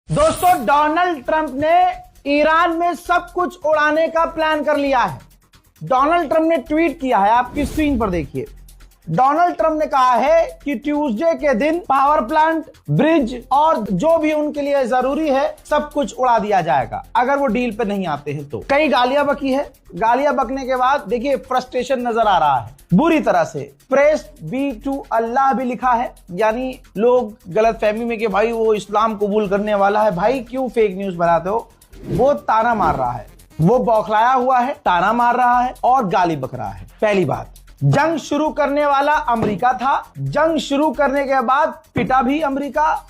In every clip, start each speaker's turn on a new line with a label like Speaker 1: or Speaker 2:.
Speaker 1: दोस्तों, Donald Trump ने Iran में सब कुछ उड़ाने का प्लान कर लिया है। डोनाल्ड ट्रंप ने ट्वीट किया है, आपकी स्क्रीन पर देखिए। डोनाल्ड ट्रंप ने कहा है कि ट्यूसडे के दिन पावर प्लांट, ब्रिज और जो भी उनके लिए जरूरी है सब कुछ उड़ा दिया जाएगा अगर वो डील पे नहीं आते हैं तो। कई गालियां बकी है। गालियां बकने के बाद देखिए फ्रस्ट्रेशन नजर आ रहा है बुरी तरह से। प्रेस बी टू अल्लाह भी लिखा है, यानी लोग गलत फहमी में कि भाई वो इस्लाम कबूल करने वाला है, भाई क्यों फेक न्यूज बनाते हो। वो ताना मार रहा है, वो बौखलाया हुआ है, ताना मार रहा है और गाली बक रहा है। पहली बात, जंग शुरू करने वाला अमेरिका था, जंग शुरू करने के बाद पिटा भी अमेरिका,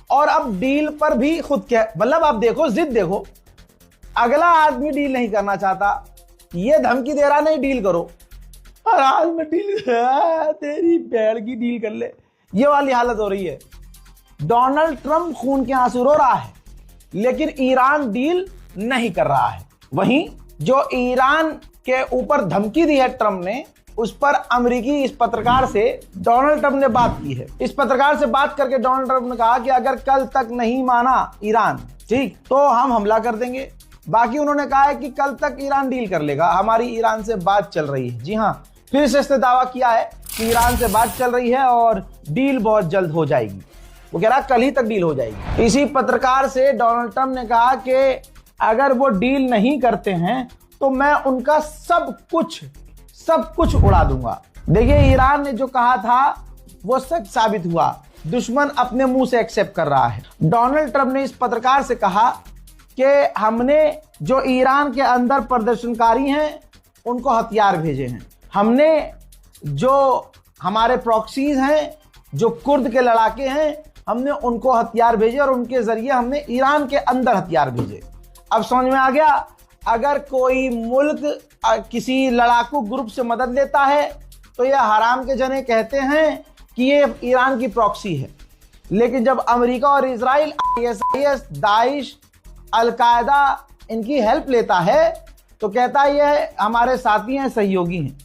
Speaker 1: और अब डील पर भी खुद क्या, मतलब आप देखो जिद देखो। अगला आदमी डील नहीं करना चाहता, ये धमकी दे रहा नहीं डील करो, और आज में डील तेरी बैल की डील कर ले, ये वाली हालत हो रही है। डोनाल्ड ट्रंप खून के आंसू रो रहा है, लेकिन ईरान डील नहीं कर रहा है। वहीं जो ईरान के ऊपर धमकी दी है ट्रंप ने, उस पर अमेरिकी इस पत्रकार से डोनाल्ड ट्रंप ने बात की है। इस पत्रकार से बात करके डोनाल्ड ट्रंप ने कहा कि अगर कल तक नहीं माना ईरान, ठीक, तो हम हमला कर देंगे। बाकी उन्होंने कहा है कि कल तक ईरान डील कर लेगा, हमारी ईरान से बात चल रही है। जी हाँ, फिर से इसने दावा किया है कि ईरान से बात चल रही है और डील बहुत जल्द हो जाएगी। वो कह रहा कल ही तक डील हो जाएगी। इसी पत्रकार से डोनाल्ड ट्रंप ने कहा कि अगर वो डील नहीं करते हैं तो मैं उनका सब कुछ उड़ा दूंगा। देखिए, ईरान ने जो कहा था वो सच साबित हुआ, दुश्मन अपने मुंह से एक्सेप्ट कर रहा है। डोनाल्ड ट्रंप ने इस पत्रकार से कहा कि हमने जो ईरान के अंदर प्रदर्शनकारी हैं उनको हथियार भेजे हैं, हमने जो हमारे प्रॉक्सीज हैं, जो कुर्द के लड़ाके हैं, हमने उनको हथियार भेजे और उनके जरिए हमने ईरान के अंदर हथियार भेजे। अब समझ में आ गया, अगर कोई मुल्क किसी लड़ाकू ग्रुप से मदद लेता है तो ये हराम के जने कहते हैं कि ये ईरान की प्रॉक्सी है। लेकिन जब अमेरिका और इजराइल ISIS, दाइश, अलकायदा इनकी हेल्प लेता है तो कहता है ये हमारे साथी हैं, सहयोगी हैं।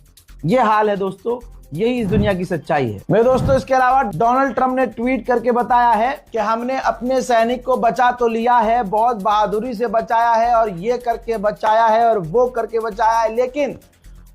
Speaker 1: ये हाल है दोस्तों, यही इस दुनिया की सच्चाई है मेरे दोस्तों। इसके अलावा डोनाल्ड ट्रंप ने ट्वीट करके बताया है कि हमने अपने सैनिक को बचा तो लिया है, बहुत बहादुरी से बचाया है, और ये करके बचाया है और वो करके बचाया है, लेकिन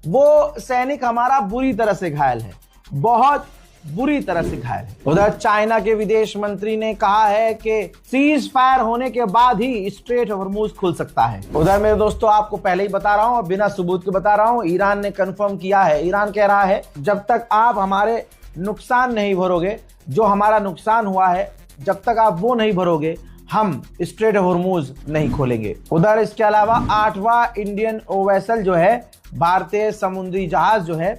Speaker 1: वो सैनिक हमारा बुरी तरह से घायल है, बहुत बुरी तरह से घायल है। उधर चाइना के विदेश मंत्री ने कहा है कि सीज फायर होने के बाद ही स्ट्रेट ऑफ हॉर्मुज खुल सकता है। उधर मेरे दोस्तों, आपको पहले ही बता रहा हूं और बिना सबूत के बता रहा हूं, ईरान ने कंफर्म किया है। ईरान कह रहा है जब तक आप हमारे नुकसान नहीं भरोगे, जो हमारा नुकसान हुआ है, जब तक आप वो नहीं भरोगे, हम स्ट्रेट ऑफ हॉर्मुज नहीं खोलेंगे। उधर इसके अलावा 8वां इंडियन वेसल जो है, भारतीय समुद्री जहाज जो है,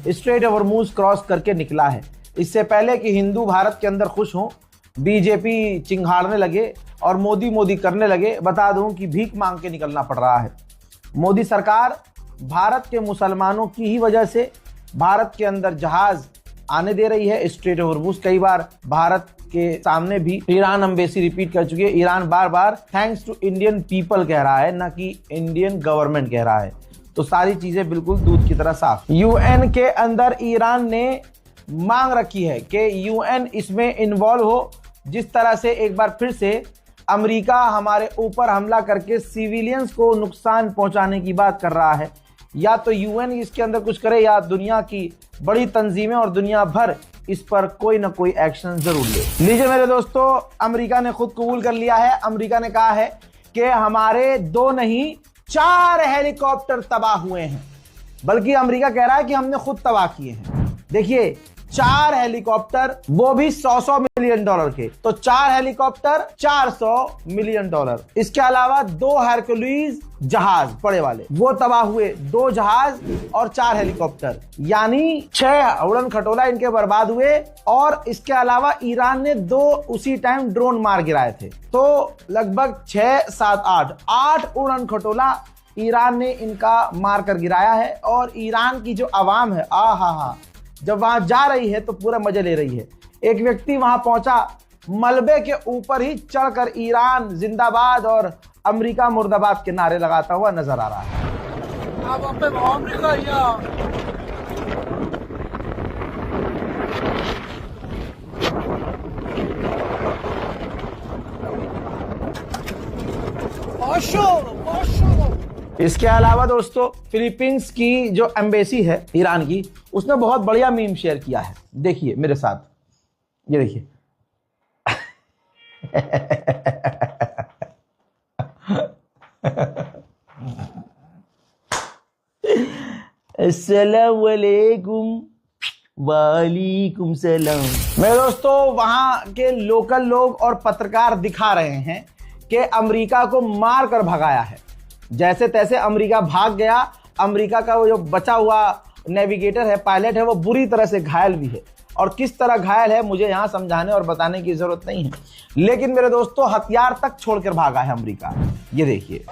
Speaker 1: स्ट्रेट ऑफ हॉर्मुज क्रॉस करके निकला है। इससे पहले कि हिंदू भारत के अंदर खुश हों, बीजेपी चिंघाड़ने लगे और मोदी करने लगे, बता दूं कि भीख मांग के निकलना पड़ रहा है। मोदी सरकार भारत के मुसलमानों की ही वजह से भारत के अंदर जहाज आने दे रही है स्ट्रेट ऑफ हॉर्मुज। कई बार भारत के सामने भी ईरान एम्बेसी रिपीट कर चुकी है। ईरान बार बार थैंक्स टू इंडियन पीपल कह रहा है, ना कि इंडियन गवर्नमेंट कह रहा है। तो सारी चीजें बिल्कुल दूध की तरह साफ। यूएन के अंदर ईरान ने मांग रखी है कि यूएन इसमें इन्वॉल्व हो। जिस तरह से एक बार फिर से अमेरिका हमारे ऊपर हमला करके सिविलियंस को नुकसान पहुंचाने की बात कर रहा है, या तो यूएन इसके अंदर कुछ करे या दुनिया की बड़ी तंजीमें और दुनिया भर इस पर कोई ना कोई एक्शन जरूर ले। लीजिए मेरे दोस्तों, अमेरिका ने खुद कबूल कर लिया है। अमेरिका ने कहा है कि हमारे 2 नहीं 4 हेलीकॉप्टर तबाह हुए हैं, बल्कि अमेरिका कह रहा है कि हमने खुद तबाह किए हैं। देखिए, 4 हेलीकॉप्टर, वो भी $100 मिलियन के, तो 4 हेलीकॉप्टर $400 मिलियन। इसके अलावा 2 हरक्यूलिस जहाज बड़े वाले वो तबाह हुए, 2 जहाज और 4 हेलीकॉप्टर, यानी 6 उड़न खटोला इनके बर्बाद हुए। और इसके अलावा ईरान ने 2 उसी टाइम ड्रोन मार गिराए थे, तो लगभग 6, 7, 8 उड़न खटोला ईरान ने इनका मार कर गिराया है। और ईरान की जो आवाम है, आहा, जब वहां जा रही है तो पूरा मजे ले रही है। एक व्यक्ति वहां पहुंचा, मलबे के ऊपर ही चढ़कर ईरान जिंदाबाद और अमेरिका मुर्दाबाद के नारे लगाता हुआ नजर आ रहा है। इसके अलावा दोस्तों फिलीपींस की जो एम्बेसी है ईरान की, उसने बहुत बढ़िया मीम शेयर किया है। देखिए मेरे साथ, ये देखिए। अस्सलाम वालेकुम, वालेकुम सलाम। मेरे दोस्तों, वहां के लोकल लोग और पत्रकार दिखा रहे हैं कि अमेरिका को मार कर भगाया है। जैसे तैसे अमेरिका भाग गया। अमेरिका का वो जो बचा हुआ नेविगेटर है, पायलट है, वो बुरी तरह से घायल भी है। और किस तरह घायल है मुझे यहां समझाने और बताने की जरूरत नहीं है, लेकिन मेरे दोस्तों हथियार तक छोड़कर भागा है अमेरिका। ये देखिए।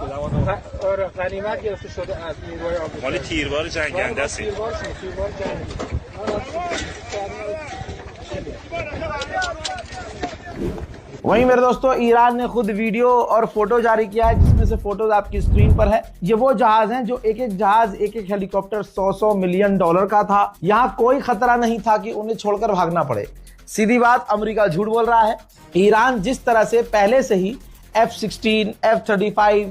Speaker 1: वहीं मेरे दोस्तों ईरान ने खुद वीडियो और फोटो जारी किया है, जिसमें से फोटोज आपकी स्क्रीन पर है। ये वो जहाज हैं जो एक एक जहाज, एक एक हेलीकॉप्टर 100-100 मिलियन डॉलर का था। यहाँ कोई खतरा नहीं था कि उन्हें छोड़कर भागना पड़े। सीधी बात, अमेरिका झूठ बोल रहा है। ईरान जिस तरह से पहले से ही F-16, F-35,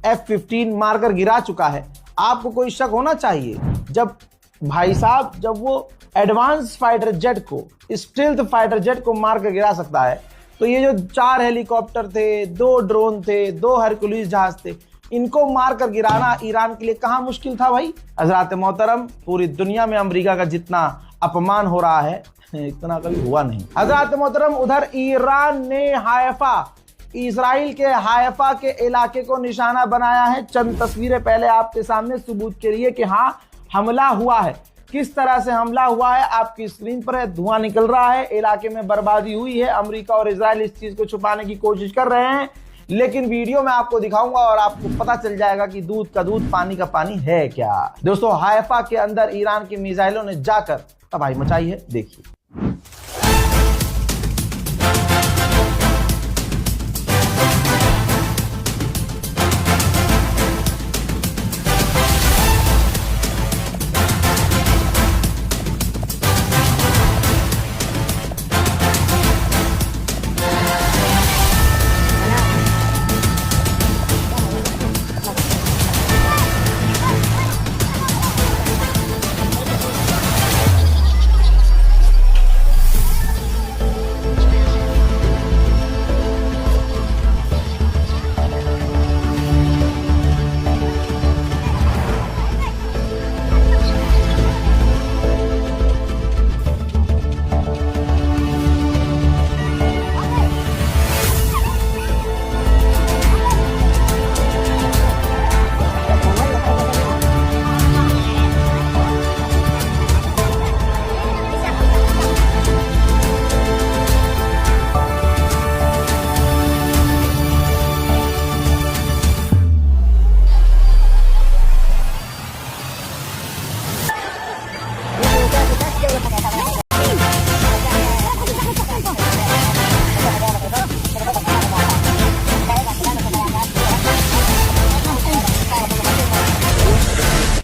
Speaker 1: F-15 मारकर गिरा चुका है, आपको कोई शक होना चाहिए। जब भाई साहब, जब वो एडवांस फाइटर जेट को, स्टील्थ फाइटर जेट को मारकर गिरा सकता है, तो ये जो 4 हेलीकॉप्टर थे, 2 ड्रोन थे, 2 हरकुलिस जहाज थे, इनको मारकर गिराना ईरान के लिए कहां मुश्किल था भाई। हजरात मोहतरम, पूरी दुनिया में अमेरिका का जितना अपमान हो रहा है इतना कभी हुआ नहीं। हजरात मोहतरम, उधर ईरान ने हाइफा, इजराइल के हाइफा के इलाके को निशाना बनाया है। चंद तस्वीरें पहले आपके सामने सबूत के लिए कि हाँ हमला हुआ है। किस तरह से हमला हुआ है आपकी स्क्रीन पर है। धुआं निकल रहा है, इलाके में बर्बादी हुई है। अमेरिका और इजराइल इस चीज को छुपाने की कोशिश कर रहे हैं, लेकिन वीडियो में आपको दिखाऊंगा और आपको पता चल जाएगा कि दूध का दूध पानी का पानी है क्या। दोस्तों, हाइफा के अंदर ईरान की मिसाइलों ने जाकर तबाही मचाई है। देखिए।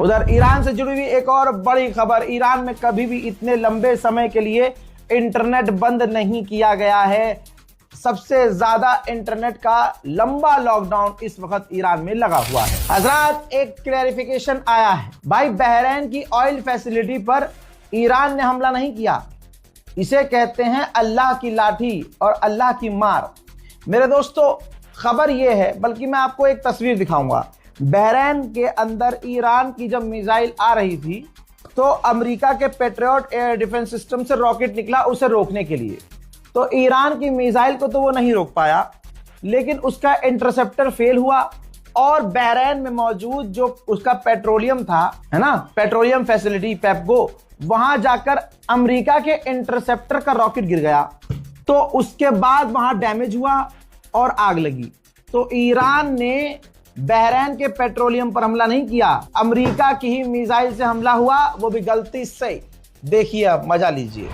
Speaker 1: उधर ईरान से जुड़ी हुई एक और बड़ी खबर। ईरान में कभी भी इतने लंबे समय के लिए इंटरनेट बंद नहीं किया गया है। सबसे ज्यादा इंटरनेट का लंबा लॉकडाउन इस वक्त ईरान में लगा हुआ है। हजरात, एक क्लैरिफिकेशन आया है भाई, बहरीन की ऑयल फैसिलिटी पर ईरान ने हमला नहीं किया। इसे कहते हैं अल्लाह की लाठी और अल्लाह की मार। मेरे दोस्तों, खबर यह है, बल्कि मैं आपको एक तस्वीर दिखाऊंगा। बहरीन के अंदर ईरान की जब मिसाइल आ रही थी तो अमेरिका के पेट्रियट एयर डिफेंस सिस्टम से रॉकेट निकला उसे रोकने के लिए। तो ईरान की मिसाइल को तो वो नहीं रोक पाया, लेकिन उसका इंटरसेप्टर फेल हुआ और बहरीन में मौजूद जो उसका पेट्रोलियम था, है ना, पेट्रोलियम फैसिलिटी पेप्को, वहां जाकर अमेरिका के इंटरसेप्टर का रॉकेट गिर गया। तो उसके बाद वहां डैमेज हुआ और आग लगी। तो ईरान ने बहरीन के पेट्रोलियम पर हमला नहीं किया, अमेरिका की ही मिसाइल से हमला हुआ, वो भी गलती से। देखिए, अब मजा लीजिए।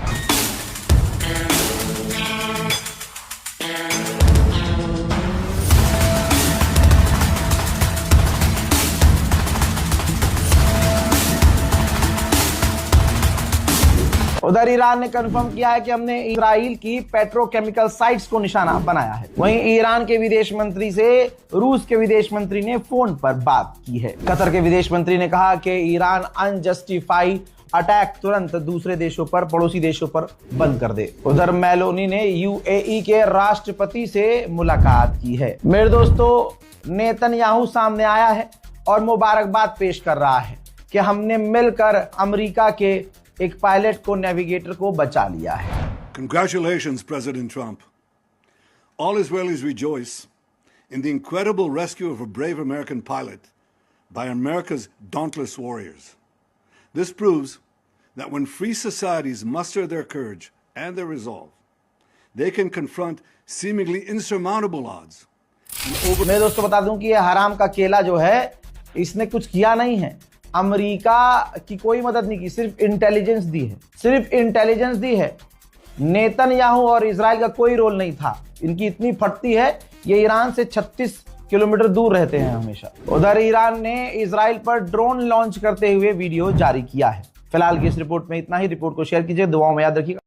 Speaker 1: उधर ईरान ने कंफर्म किया है कि हमने इजराइल की पेट्रोकेमिकल साइट्स को निशाना बनाया है। वहीं ईरान के विदेश मंत्री से रूस के विदेश मंत्री ने फोन पर बात की है। कतर के विदेश मंत्री ने कहा कि ईरान अनजस्टिफाइड अटैक तुरंत दूसरे देशों पर, पड़ोसी देशों पर बंद कर दे। उधर मेलोनी ने यूएई के राष्ट्रपति से मुलाकात की है। मेरे दोस्तों, नेतन्याहू सामने आया है और मुबारकबाद पेश कर रहा है कि हमने मिलकर अमेरिका के एक पायलट को, नेविगेटर को बचा लिया है।
Speaker 2: Congratulations, President Trump. All Israelis rejoice in the incredible rescue of a brave American pilot by America's dauntless warriors. This proves that when free societies muster their courage and their resolve, they can confront seemingly insurmountable odds.
Speaker 1: मैं दोस्तों बता दूं कि ये हराम का केला जो है, इसने कुछ किया नहीं है। अमेरिका की कोई मदद नहीं की, सिर्फ इंटेलिजेंस दी है, सिर्फ इंटेलिजेंस दी है। नेतन्याहू और इजराइल का कोई रोल नहीं था। इनकी इतनी फटती है, ये ईरान से 36 किलोमीटर दूर रहते हैं हमेशा। उधर ईरान ने इजराइल पर ड्रोन लॉन्च करते हुए वीडियो जारी किया है। फिलहाल की इस रिपोर्ट में इतना ही। रिपोर्ट को शेयर कीजिए, दुआओं में याद रखिएगा।